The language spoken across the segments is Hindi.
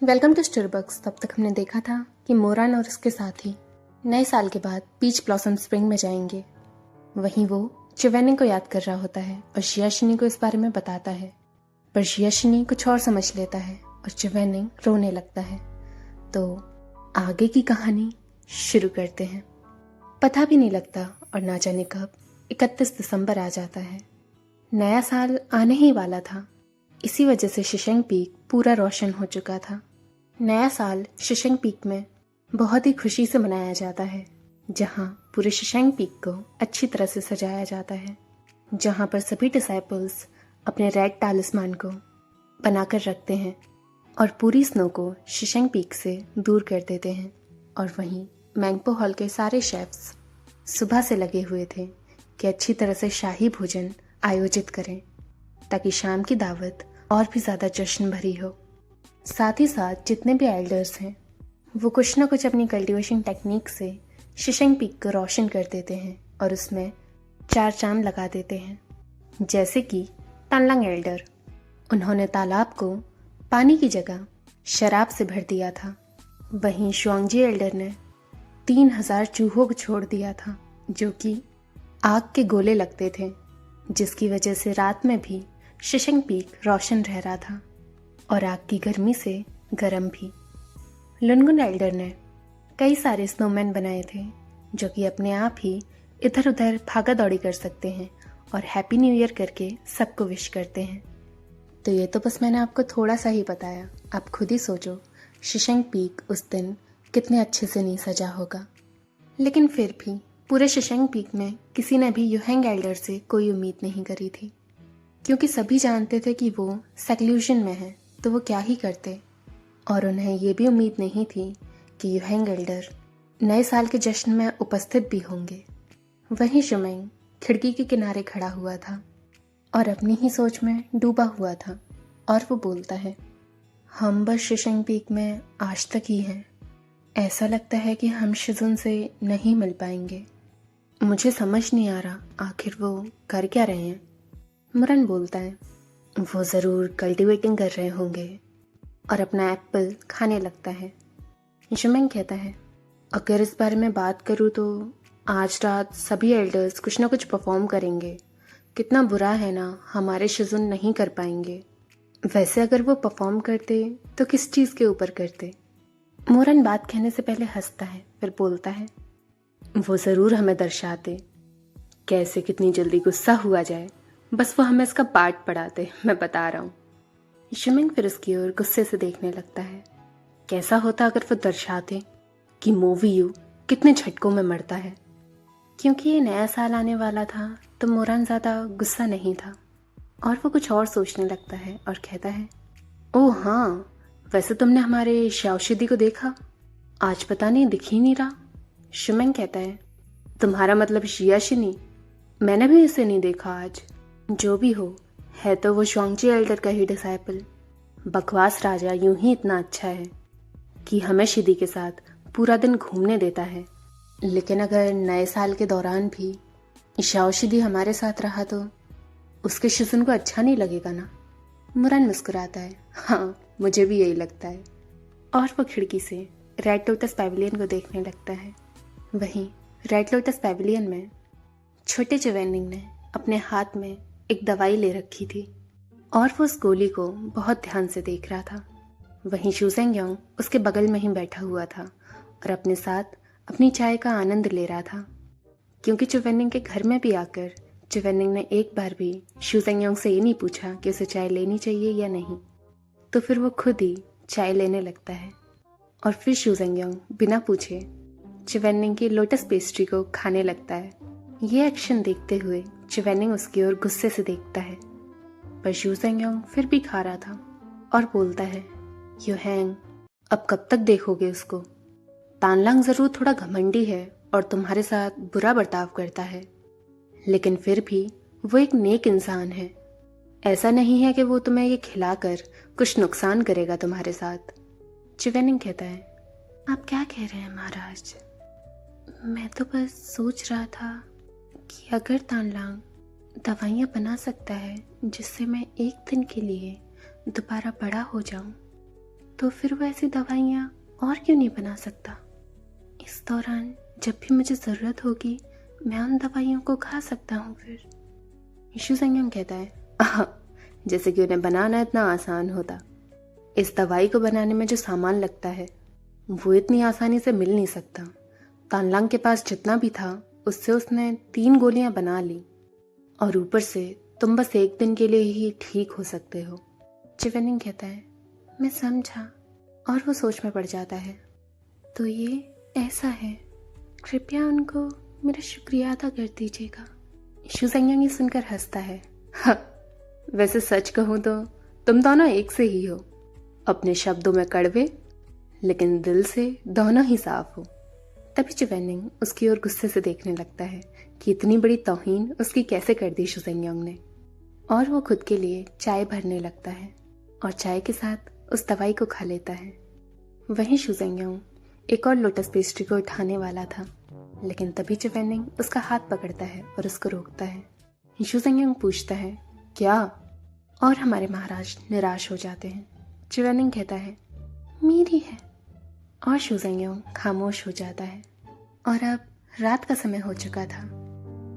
Welcome to Starbucks. तब तक हमने देखा था कि मोरान और उसके साथी नए साल के बाद पीच ब्लॉसम स्प्रिंग में जाएंगे। वहीं वो चिवेनिंग को याद कर रहा होता है और शियाशिनी को इस बारे में बताता है, पर शियाशिनी कुछ और समझ लेता है और चिवेनिंग रोने लगता है। तो आगे की कहानी शुरू करते हैं। पता भी नहीं लगता और ना जाने कब 31 दिसंबर आ जाता है। नया साल आने ही वाला था। इसी वजह से शिशंग पीक पूरा रोशन हो चुका था। नया साल शिशंग पीक में बहुत ही खुशी से मनाया जाता है, जहाँ पूरे शिशंग पीक को अच्छी तरह से सजाया जाता है, जहाँ पर सभी डिसाइपल्स अपने रेड टालिस्मान को बनाकर रखते हैं और पूरी स्नो को शिशंग पीक से दूर कर देते हैं। और वहीं मैंगपो हॉल के सारे शेफ्स सुबह से लगे हुए थे कि अच्छी तरह से शाही भोजन आयोजित करें, ताकि शाम की दावत और भी ज़्यादा जश्न भरी हो। साथ ही साथ जितने भी एल्डर्स हैं वो कुछ ना कुछ अपनी कल्टीवेशन टेक्निक से शिशंग पीक को रोशन कर देते हैं और उसमें 4 चांद लगा देते हैं। जैसे कि तानलांग एल्डर, उन्होंने तालाब को पानी की जगह शराब से भर दिया था। वहीं शुआंगजी एल्डर ने 3000 चूहों को छोड़ दिया था, जो कि आग के गोले लगते थे, जिसकी वजह से रात में भी शिशंग पीक रोशन रह रहा था और आग की गर्मी से गर्म भी। लुनगुन एल्डर ने कई सारे स्नोमैन बनाए थे, जो कि अपने आप ही इधर उधर भागा दौड़ी कर सकते हैं और हैप्पी न्यू ईयर करके सबको विश करते हैं। तो ये तो बस मैंने आपको थोड़ा सा ही बताया, आप खुद ही सोचो शिशंग पीक उस दिन कितने अच्छे से नहीं सजा होगा। लेकिन फिर भी पूरे शिशंग पीक में किसी ने भी युहेंग एल्डर से कोई उम्मीद नहीं करी थी, क्योंकि सभी जानते थे कि वो सेक्लूजन में है तो वो क्या ही करते। और उन्हें ये भी उम्मीद नहीं थी कि युहेंग एल्डर नए साल के जश्न में उपस्थित भी होंगे। वहीं शुमेंग खिड़की के किनारे खड़ा हुआ था और अपनी ही सोच में डूबा हुआ था और वो बोलता है, हम बस शिशंग पीक में आज तक ही हैं। ऐसा लगता है कि हम शिजुन से नहीं मिल पाएंगे। मुझे समझ नहीं आ रहा आखिर वो कर क्या रहे हैं। मुरन बोलता है, वो ज़रूर कल्टीवेटिंग कर रहे होंगे और अपना एप्पल खाने लगता है। शुमेंग कहता है, अगर इस बारे में बात करूँ तो आज रात सभी एल्डर्स कुछ ना कुछ परफॉर्म करेंगे। कितना बुरा है ना, हमारे शिजुन नहीं कर पाएंगे। वैसे अगर वो परफॉर्म करते तो किस चीज़ के ऊपर करते। मोरन बात कहने से पहले हंसता है, फिर बोलता है, वो ज़रूर हमें दर्शाते। कैसे कितनी जल्दी गुस्सा हुआ जाए, बस वो हमें इसका पार्ट पढ़ाते, मैं बता रहा हूँ। शुमिंग फिर उसकी ओर गुस्से से देखने लगता है। कैसा होता अगर वो दर्शाते कि मोवी यू कितने झटकों में मरता है। क्योंकि ये नया साल आने वाला था तो मोरन ज़्यादा गुस्सा नहीं था और वो कुछ और सोचने लगता है और कहता है, ओह हाँ, वैसे तुमने हमारे शाओशिदी को देखा? आज पता नहीं दिख ही नहीं रहा। शुमेंग कहता है, तुम्हारा मतलब शियाशिनी? मैंने भी इसे नहीं देखा आज। जो भी हो, है तो वो शुआंगजी एल्डर का ही डिसाइपल। बकवास राजा यूं ही इतना अच्छा है कि हमें शिदी के साथ पूरा दिन घूमने देता है, लेकिन अगर नए साल के दौरान भी शाओशिदी हमारे साथ रहा तो उसके शिजुन को अच्छा नहीं लगेगा ना। मुरन मुस्कुराता है, हाँ मुझे भी यही लगता है। और वो खिड़की से रेड लोटस पैविलियन को देखने लगता है। वहीं रेड लोटस पैविलियन में छोटे चिवेनिंग ने अपने हाथ में एक दवाई ले रखी थी और वो उस गोली को बहुत ध्यान से देख रहा था। वहीं शूजेंग योंग उसके बगल में ही बैठा हुआ था और अपने साथ अपनी चाय का आनंद ले रहा था, क्योंकि चिवेनिंग के घर में भी आकर चिवेनिंग ने एक बार भी शूजेंग योंग से ये नहीं पूछा कि उसे चाय लेनी चाहिए या नहीं। तो फिर वो खुद ही चाय लेने लगता है और फिर शूजेंग योंग बिना पूछे चिवेनिंग की लोटस पेस्ट्री को खाने लगता है। ये एक्शन देखते हुए चिवेनिंग उसकी ओर गुस्से से देखता है, पर शूजेंग योंग फिर भी खा रहा था और बोलता है, युहेंग अब कब तक देखोगे उसको? तानलांग जरूर थोड़ा घमंडी है और तुम्हारे साथ बुरा बर्ताव करता है, लेकिन फिर भी वो एक नेक इंसान है। ऐसा नहीं है कि वो तुम्हें ये खिलाकर कुछ नुकसान करेगा तुम्हारे साथ। चिवेनिंग कहता है, आप क्या कह रहे हैं महाराज? मैं तो बस सोच रहा था कि अगर तानलांग दवाइयाँ बना सकता है जिससे मैं एक दिन के लिए दोबारा बड़ा हो जाऊं, तो फिर वो ऐसी दवाइयाँ और क्यों नहीं बना सकता? इस दौरान जब भी मुझे ज़रूरत होगी मैं उन दवाइयों को खा सकता हूँ फिर। यीशु संयम कहता है, आह, जैसे कि उन्हें बनाना इतना आसान होता। इस दवाई को बनाने में जो सामान लगता है वो इतनी आसानी से मिल नहीं सकता। तानलांग के पास जितना भी था उससे उसने 3 गोलियां बना ली, और ऊपर से तुम बस 1 दिन के लिए ही ठीक हो सकते हो। चिवेनिंग कहता है, मैं समझा, और वो सोच में पड़ जाता है। तो ये ऐसा है, कृपया उनको मेरा शुक्रिया अदा कर दीजिएगा। यीशु संयम ये सुनकर हंसता है, वैसे सच कहूँ तो तुम दोनों एक से ही हो, अपने शब्दों में कड़वे लेकिन दिल से दोनों ही साफ हो। तभी चिवेनिंग उसकी ओर गुस्से से देखने लगता है कि इतनी बड़ी तौहीन उसकी कैसे कर दी शुसेंगयोंग ने, और वो खुद के लिए चाय भरने लगता है और चाय के साथ उस दवाई को खा लेता है। वहीं शुसेंगयोंग एक और लोटस पेस्ट्री को उठाने वाला था, लेकिन तभी चिवेनिंग उसका हाथ पकड़ता है और उसको रोकता है। शुसेंगयोंग पूछता है, क्या? और हमारे महाराज निराश हो जाते हैं। चिवेनिंग कहता है, मेरी है, और शुसेंगयोंग खामोश हो जाता है। और अब रात का समय हो चुका था।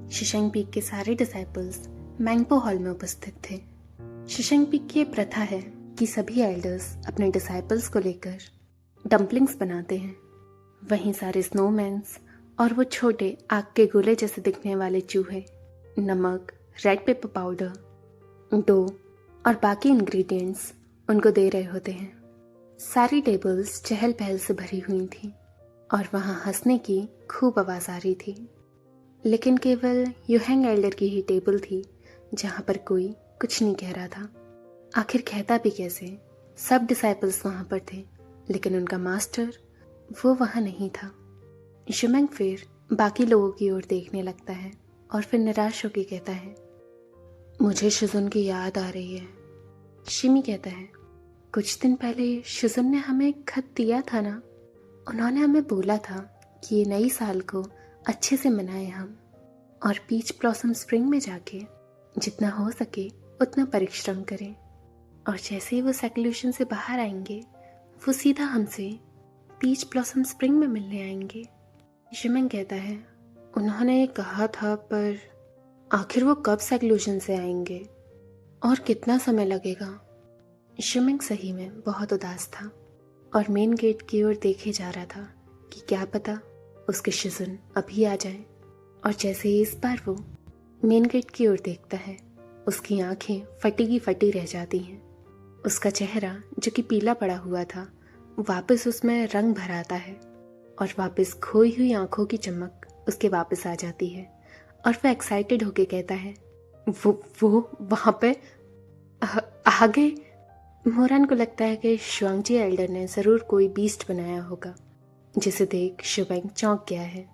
शिशेंग पीक के सारे डिसाइपल्स मैंगपो हॉल में उपस्थित थे। शिशेंग पीक की प्रथा है कि सभी एल्डर्स अपने डिसाइपल्स को लेकर डम्पलिंग्स बनाते हैं। वहीं सारे स्नोमैन्स और वो छोटे आग के गोले जैसे दिखने वाले चूहे नमक, रेड पेपर पाउडर, डो और बाकी इंग्रेडिएंट्स उनको दे रहे होते हैं। सारी टेबल्स चहल पहल से भरी हुई थी और वहां हंसने की खूब आवाज आ रही थी, लेकिन केवल युहेंग एल्डर की ही टेबल थी जहां पर कोई कुछ नहीं कह रहा था। आखिर कहता भी कैसे? सब डिसाइपल्स वहां पर थे, लेकिन उनका मास्टर वो वहां नहीं था। शुमेंग फिर बाकी लोगों की ओर देखने लगता है और फिर निराश होकर कहता है, मुझे शिजुन की याद आ रही है। शिमी कहता है, कुछ दिन पहले शिजुन ने हमें एक खत दिया था ना, उन्होंने हमें बोला था कि ये नई साल को अच्छे से मनाएं हम, और पीच ब्लॉसम स्प्रिंग में जाके जितना हो सके उतना परिश्रम करें, और जैसे ही वो सेक्लूशन से बाहर आएंगे वो सीधा हमसे पीच ब्लॉसम स्प्रिंग में मिलने आएंगे। शिमेंग कहता है, उन्होंने ये कहा था, पर आखिर वो कब सेक्लूशन से आएंगे और कितना समय लगेगा? शिमेंग सही में बहुत उदास था और मेन गेट की ओर देखे जा रहा था कि क्या पता उसके शिजुन अभी आ जाए। और जैसे ही इस बार वो मेन गेट की ओर देखता है, उसकी आंखें फटी की फटी रह जाती हैं। उसका चेहरा जो कि पीला पड़ा हुआ था वापस उसमें रंग भर आता है, और वापस खोई हुई आंखों की चमक उसके वापस आ जाती है, और वह एक्साइटेड होके कहता है, वो वहां पे आ गए। मोरान को लगता है कि शुआंगजी एल्डर ने जरूर कोई बीस्ट बनाया होगा, जिसे देख शुबेंग चौंक गया है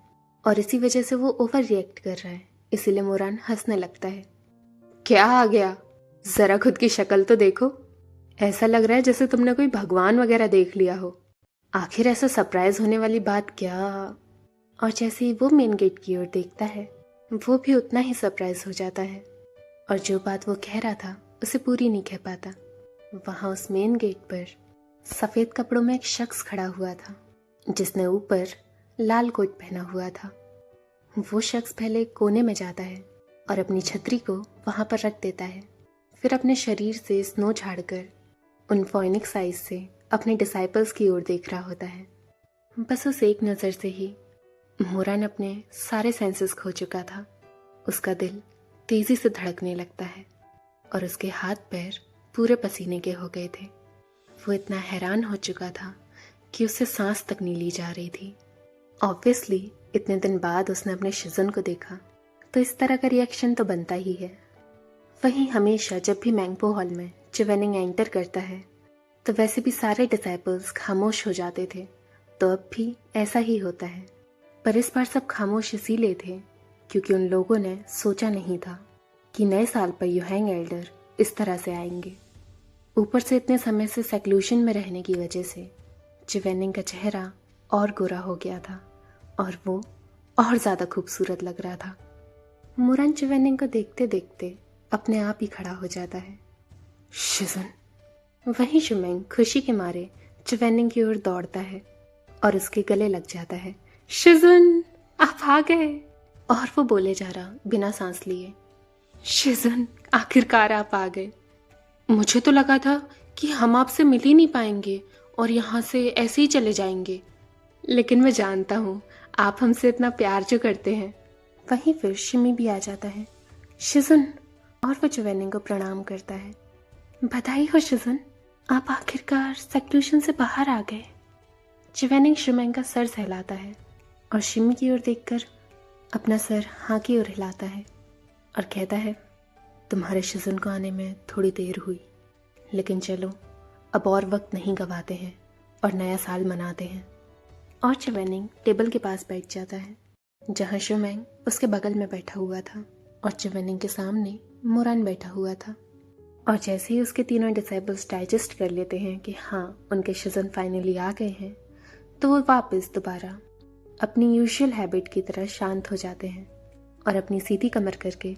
और इसी वजह से वो ओवर रिएक्ट कर रहा है। इसीलिए मोरान हंसने लगता है, क्या आ गया? जरा खुद की शक्ल तो देखो, ऐसा लग रहा है जैसे तुमने कोई भगवान वगैरह देख लिया हो। आखिर ऐसा सरप्राइज होने वाली बात क्या? और जैसे ही वो मेन गेट की ओर देखता है, वो भी उतना ही सरप्राइज हो जाता है, और जो बात वो कह रहा था उसे पूरी नहीं कह पाता। वहां उस मेन गेट पर सफेद कपड़ों में एक शख्स खड़ा हुआ था, जिसने ऊपर लाल कोट पहना हुआ था। वो शख्स पहले कोने में जाता है और अपनी छतरी को वहां पर रख देता है, फिर अपने शरीर से स्नो झाड़कर उन फोनिक्स आइज से अपने डिसाइपल्स की ओर देख रहा होता है। बस उस एक नज़र से ही मोरान अपने सारे सेंसेस खो चुका था। उसका दिल तेजी से धड़कने लगता है और उसके हाथ पैर पूरे पसीने के हो गए थे। वो इतना हैरान हो चुका था कि उससे सांस तक नहीं ली जा रही थी। ऑब्वियसली इतने दिन बाद उसने अपने शिजुन को देखा, तो इस तरह का रिएक्शन तो बनता ही है। वहीं हमेशा जब भी मैंगपो हॉल में चिवेनिंग एंटर करता है, तो वैसे भी सारे डिसाइपल्स खामोश हो जाते थे, तो अब भी ऐसा ही होता है। पर इस बार सब खामोश इसीलिए थे क्योंकि उन लोगों ने सोचा नहीं था कि नए साल पर युहेंग एल्डर इस तरह से आएंगे। ऊपर से इतने समय से सेक्लूशन में रहने की वजह से चिवेनिंग का चेहरा और गोरा हो गया था और वो और ज़्यादा खूबसूरत लग रहा था। मुरान चिवेनिंग को देखते देखते अपने आप ही खड़ा हो जाता है। शिजुन। वहीं शुमेंग खुशी के मारे चिवेनिंग की ओर दौड़ता है और उसके गले लग जाता है। शिजुन, आप आ गए। और वो बोले जा रहा बिना सांस लिए, शिजुन, आखिरकार आप आ गए। मुझे तो लगा था कि हम आपसे मिल ही नहीं पाएंगे और यहाँ से ऐसे ही चले जाएंगे, लेकिन मैं जानता हूँ आप हमसे इतना प्यार जो करते हैं। वहीं फिर शिमी भी आ जाता है। शिजुन, और वो चिवेनिंग को प्रणाम करता है। बधाई हो शिजुन, आप आखिरकार सेक्लूशन से बाहर आ गए। चिवेनिंग शिमेंग का सर सहलाता है और शिमी की ओर देखकर अपना सर हाँ की ओर हिलाता है और कहता है, तुम्हारे शिजुन को आने में थोड़ी देर हुई, लेकिन चलो अब और वक्त नहीं गवाते हैं और नया साल मनाते हैं। और चिवेनिंग टेबल के पास बैठ जाता है जहाँ शिमेंग उसके बगल में बैठा हुआ था और चिवेनिंग के सामने मोरान बैठा हुआ था। और जैसे ही उसके तीनों डिसाइबल्स डाइजेस्ट कर लेते हैं कि हाँ उनके शिजुन फाइनली आ गए हैं, तो वो वापस दोबारा अपनी यूजुअल हैबिट की तरह शांत हो जाते हैं और अपनी सीधी कमर करके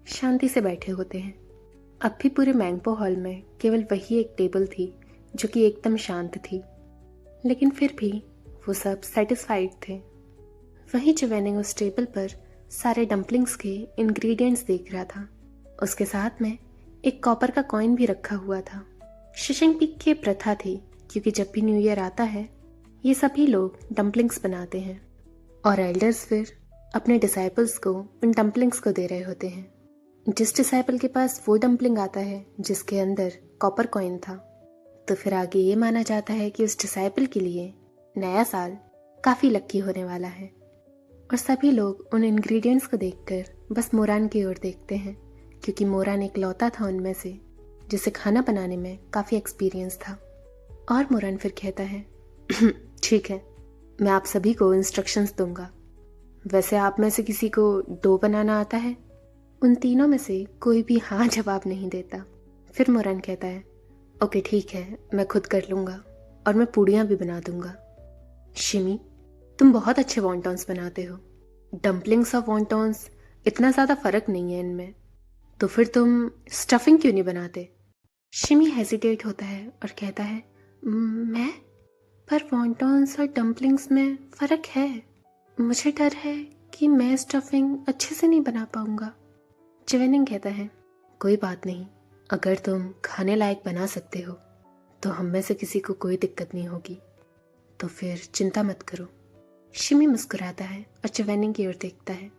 शांति से बैठे होते हैं। अब भी पूरे मैंगपो हॉल में केवल वही एक टेबल थी जो कि एकदम शांत थी, लेकिन फिर भी वो सब सेटिस्फाइड थे। वहीं चिवेनिंग उस टेबल पर सारे डम्पलिंग्स के इंग्रेडिएंट्स देख रहा था। उसके साथ में एक कॉपर का कॉइन भी रखा हुआ था। शिशिंग पीक की प्रथा थी, क्योंकि जब भी न्यू ईयर आता है ये सभी लोग डम्पलिंग्स बनाते हैं और एल्डर्स फिर अपने डिसाइपल्स को उन डम्पलिंग्स को दे रहे होते हैं। जिस डिसाइपल के पास वो डम्पलिंग आता है जिसके अंदर कॉपर कॉइन था, तो फिर आगे ये माना जाता है कि उस डिसाइपल के लिए नया साल काफ़ी लक्की होने वाला है। और सभी लोग उन इंग्रेडिएंट्स को देखकर बस मोरान की ओर देखते हैं, क्योंकि मोरान एक लौता था उनमें से जिसे खाना बनाने में काफ़ी एक्सपीरियंस था। और मोरान फिर कहता है, ठीक है, मैं आप सभी को इंस्ट्रक्शंस दूंगा। वैसे आप में से किसी को डो बनाना आता है? उन तीनों में से कोई भी हाँ जवाब नहीं देता। फिर मोरान कहता है, ओके ठीक है, मैं खुद कर लूँगा और मैं पूड़ियाँ भी बना दूंगा। शिमी, तुम बहुत अच्छे वॉन्टॉन्स बनाते हो। डम्पलिंग्स और वॉन्टॉन्स इतना ज़्यादा फ़र्क नहीं है इनमें, तो फिर तुम स्टफिंग क्यों नहीं बनाते? शिमी हेजिटेट होता है और कहता है, मैं? पर वॉन्टॉन्स और डम्पलिंग्स में फ़र्क है। मुझे डर है कि मैं स्टफिंग अच्छे से नहीं बना पाऊंगा। चिवेनिंग कहता है, कोई बात नहीं, अगर तुम खाने लायक बना सकते हो तो हम में से किसी को कोई दिक्कत नहीं होगी, तो फिर चिंता मत करो। शिमी मुस्कुराता है और चिवेनिंग की ओर देखता है।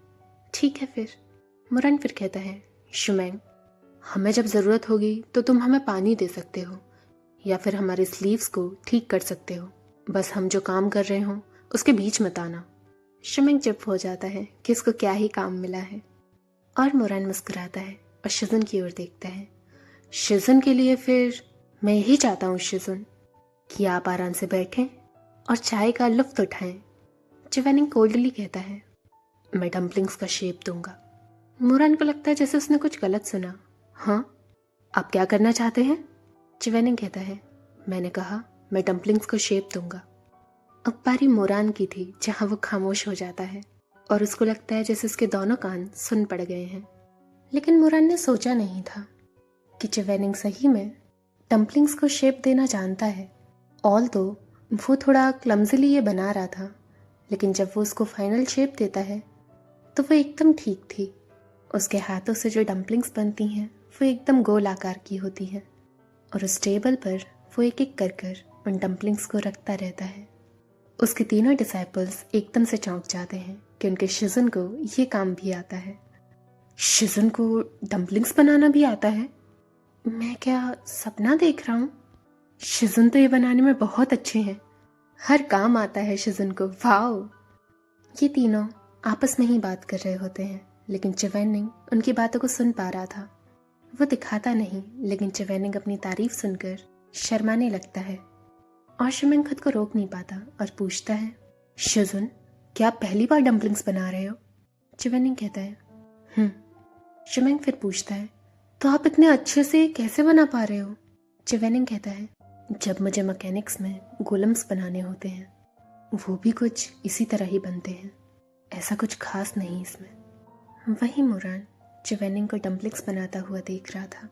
ठीक है फिर। मुरन फिर कहता है, शिमेंग, हमें जब ज़रूरत होगी तो तुम हमें पानी दे सकते हो या फिर हमारे स्लीव्स को ठीक कर सकते हो, बस हम जो काम कर रहे हों उसके बीच मत आना। शिमेंग चुप हो जाता है कि इसको क्या ही काम मिला है। और मोरान मुस्कुराता है और शिजुन की ओर देखता है। शिजुन के लिए फिर मैं यही चाहता हूँ शिजुन, कि आप आराम से बैठें और चाय का लुफ्त उठाएं। चिवेनिंग कोल्डली कहता है, मैं डम्पलिंग्स का शेप दूंगा। मोरान को लगता है जैसे उसने कुछ गलत सुना। हाँ, आप क्या करना चाहते हैं? चिवेनिंग कहता है, मैंने कहा मैं डम्पलिंग्स को शेप दूंगा। अब बारी मोरान की थी, जहाँ वो खामोश हो जाता है और उसको लगता है जैसे उसके दोनों कान सुन पड़ गए हैं। लेकिन मोरान ने सोचा नहीं था कि चिवेनिंग सही में डम्पलिंग्स को शेप देना जानता है। ऑल तो वो थोड़ा क्लमज़िली ये बना रहा था, लेकिन जब वो उसको फाइनल शेप देता है तो वो एकदम ठीक थी। उसके हाथों से जो डम्पलिंग्स बनती हैं वो एकदम गोल आकार की होती हैं और उस टेबल पर वो एक एक कर उन डम्पलिंग्स को रखता रहता है। उसके तीनों डिसाइपल्स एकदम से चौंक जाते हैं कि उनके शिजुन को ये काम भी आता है। शिजुन को डम्पलिंग्स बनाना भी आता है? मैं क्या सपना देख रहा हूँ? शिजुन तो ये बनाने में बहुत अच्छे हैं, हर काम आता है शिजुन को। वाओ! ये तीनों आपस में ही बात कर रहे होते हैं, लेकिन चिवेनिंग उनकी बातों को सुन पा रहा था। वो दिखाता नहीं, लेकिन चिवेनिंग अपनी तारीफ सुनकर शर्माने लगता है और शिमेंग खुद को रोक नहीं पाता और पूछता है, शिजुन, क्या आप पहली बार डम्पलिंग्स बना रहे हो? चिवेनिंग कहता है, शिमेंग फिर पूछता है, तो आप इतने अच्छे से कैसे बना पा रहे हो? चिवेनिंग कहता है, जब मुझे मैकेनिक्स में गोलम्स बनाने होते हैं, वो भी कुछ इसी तरह ही बनते हैं, ऐसा कुछ खास नहीं इसमें। वही मोरान चिवेनिंग को डम्पलिंग्स बनाता हुआ देख रहा था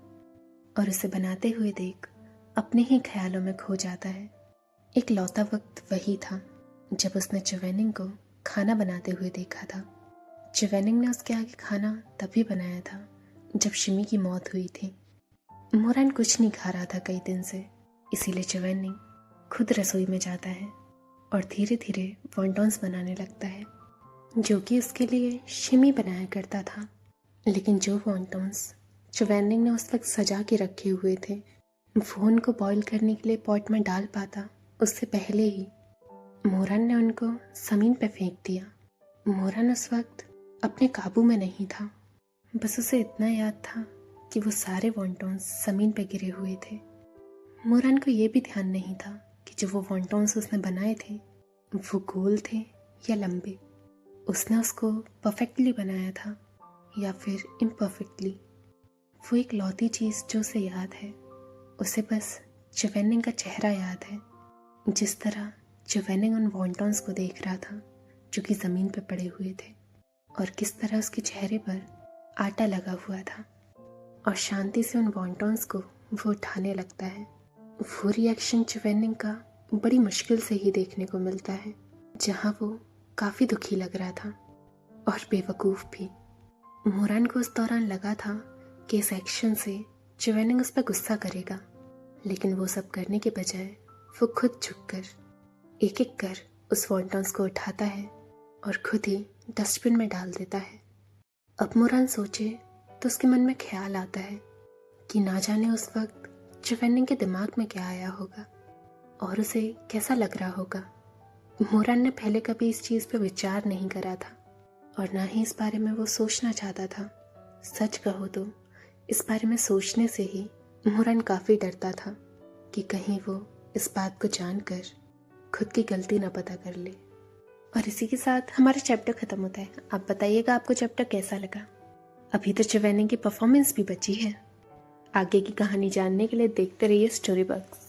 और उसे बनाते हुए देख अपने ही ख्यालों में खो जाता है। एक लौता वक्त वही था जब उसने चिवेनिंग को खाना बनाते हुए देखा था। चिवेनिंग ने उसके आगे खाना तभी बनाया था जब शिमी की मौत हुई थी। मोरान कुछ नहीं खा रहा था कई दिन से, इसीलिए चिवेनिंग खुद रसोई में जाता है और धीरे धीरे वॉन्टॉन्स बनाने लगता है, जो कि उसके लिए शिमी बनाया करता था। लेकिन जो वॉन्टॉन्स चिवेनिंग ने उस वक्त सजा के रखे हुए थे, वो उनको बॉईल करने के लिए पॉट में डाल पाता उससे पहले ही मोरान ने उनको ज़मीन पे फेंक दिया। मोरान उस वक्त अपने काबू में नहीं था, बस उसे इतना याद था कि वो सारे वॉन्टॉन्स ज़मीन पे गिरे हुए थे। मोरान को ये भी ध्यान नहीं था कि जो वो वॉन्टॉन्स उसने बनाए थे वो गोल थे या लंबे। उसने उसको परफेक्टली बनाया था या फिर इम्परफेक्टली। वो एक लौती चीज़ जो उसे याद है, उसे बस चिवेनिंग का चेहरा याद है, जिस तरह चिवेनिंग उन वॉन्टॉन्स को देख रहा था जो कि ज़मीन पर पड़े हुए थे, और किस तरह उसके चेहरे पर आटा लगा हुआ था, और शांति से उन वॉन्टॉन्स को वो उठाने लगता है। वो रिएक्शन चिवेनिंग का बड़ी मुश्किल से ही देखने को मिलता है, जहाँ वो काफ़ी दुखी लग रहा था और बेवकूफ़ भी। मोरान को उस दौरान लगा था कि इस एक्शन से चिवेनिंग उस पर गुस्सा करेगा, लेकिन वो सब करने के बजाय वो खुद झुककर एक एक कर उस वॉन्टॉन्स को उठाता है और खुद ही डस्टबिन में डाल देता है। अब मोरान सोचे तो उसके मन में ख्याल आता है कि ना जाने उस वक्त चिवेनिंग के दिमाग में क्या आया होगा और उसे कैसा लग रहा होगा। मोरान ने पहले कभी इस चीज़ पर विचार नहीं करा था और ना ही इस बारे में वो सोचना चाहता था। सच कहो तो इस बारे में सोचने से ही मोरान काफ़ी डरता था कि कहीं वो इस बात को जानकर खुद की गलती ना पता कर ले। और इसी के साथ हमारा चैप्टर ख़त्म होता है। आप बताइएगा आपको चैप्टर कैसा लगा। अभी तो चिवेनिंग की परफॉर्मेंस भी बची है। आगे की कहानी जानने के लिए देखते रहिए स्टोरी बॉक्स।